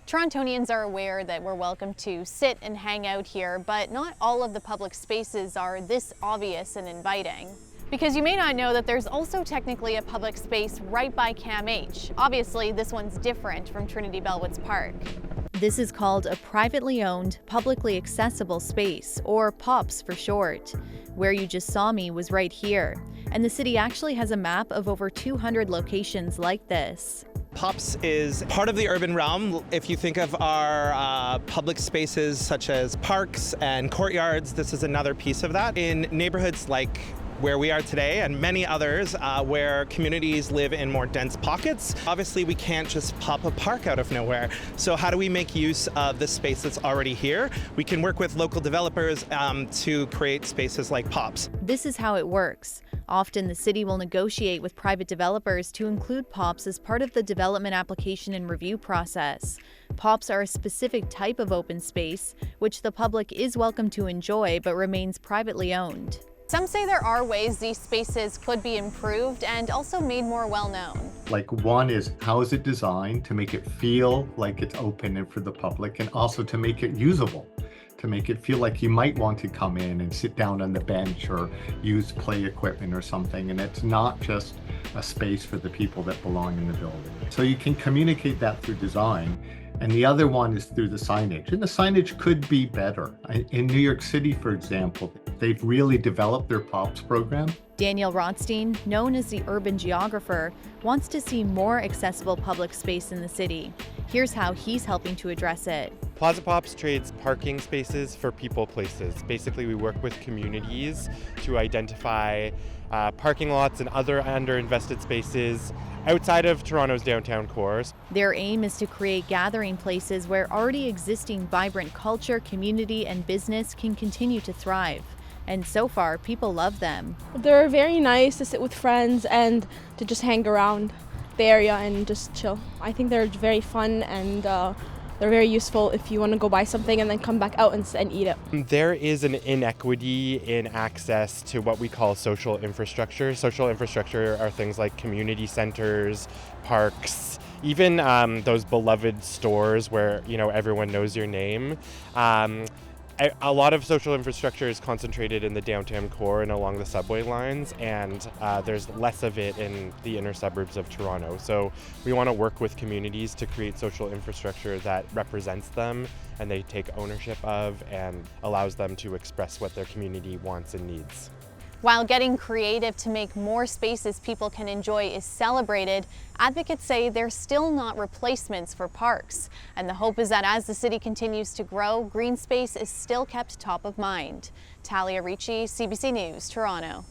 Torontonians are aware that we're welcome to sit and hang out here, but not all of the public spaces are this obvious and inviting. Because you may not know that there's also technically a public space right by CAMH. Obviously, this one's different from Trinity Bellwoods Park. This is called a privately owned, publicly accessible space, or POPS for short. Where you just saw me was right here, and the city actually has a map of over 200 locations like this. POPS is part of the urban realm. If you think of our public spaces such as parks and courtyards, this is another piece of that. In neighborhoods like where we are today and many others where communities live in more dense pockets, obviously we can't just pop a park out of nowhere. So how do we make use of the space that's already here? We can work with local developers to create spaces like POPS. This is how it works. Often the city will negotiate with private developers to include POPs as part of the development application and review process. POPs are a specific type of open space, which the public is welcome to enjoy but remains privately owned. Some say there are ways these spaces could be improved and also made more well-known. Like, one is, how is it designed to make it feel like it's open and for the public, and also to make it usable, to make it feel like you might want to come in and sit down on the bench or use play equipment or something, and it's not just a space for the people that belong in the building. So you can communicate that through design. And the other one is through the signage. And the signage could be better. In New York City, for example, they've really developed their POPS program. Daniel Rothstein, known as the urban geographer, wants to see more accessible public space in the city. Here's how he's helping to address it. Plaza POPs trades parking spaces for people places. Basically, we work with communities to identify parking lots and other underinvested spaces outside of Toronto's downtown cores. Their aim is to create gathering places where already existing vibrant culture, community, and business can continue to thrive. And so far, people love them. They're very nice to sit with friends and to just hang around the area and just chill. I think they're very fun and they're very useful if you want to go buy something and then come back out and eat it. There is an inequity in access to what we call social infrastructure. Social infrastructure are things like community centers, parks, even those beloved stores where everyone knows your name. A lot of social infrastructure is concentrated in the downtown core and along the subway lines, and there's less of it in the inner suburbs of Toronto. So we want to work with communities to create social infrastructure that represents them and they take ownership of and allows them to express what their community wants and needs. While getting creative to make more spaces people can enjoy is celebrated, advocates say they're still not replacements for parks. And the hope is that as the city continues to grow, green space is still kept top of mind. Talia Ricci, CBC News, Toronto.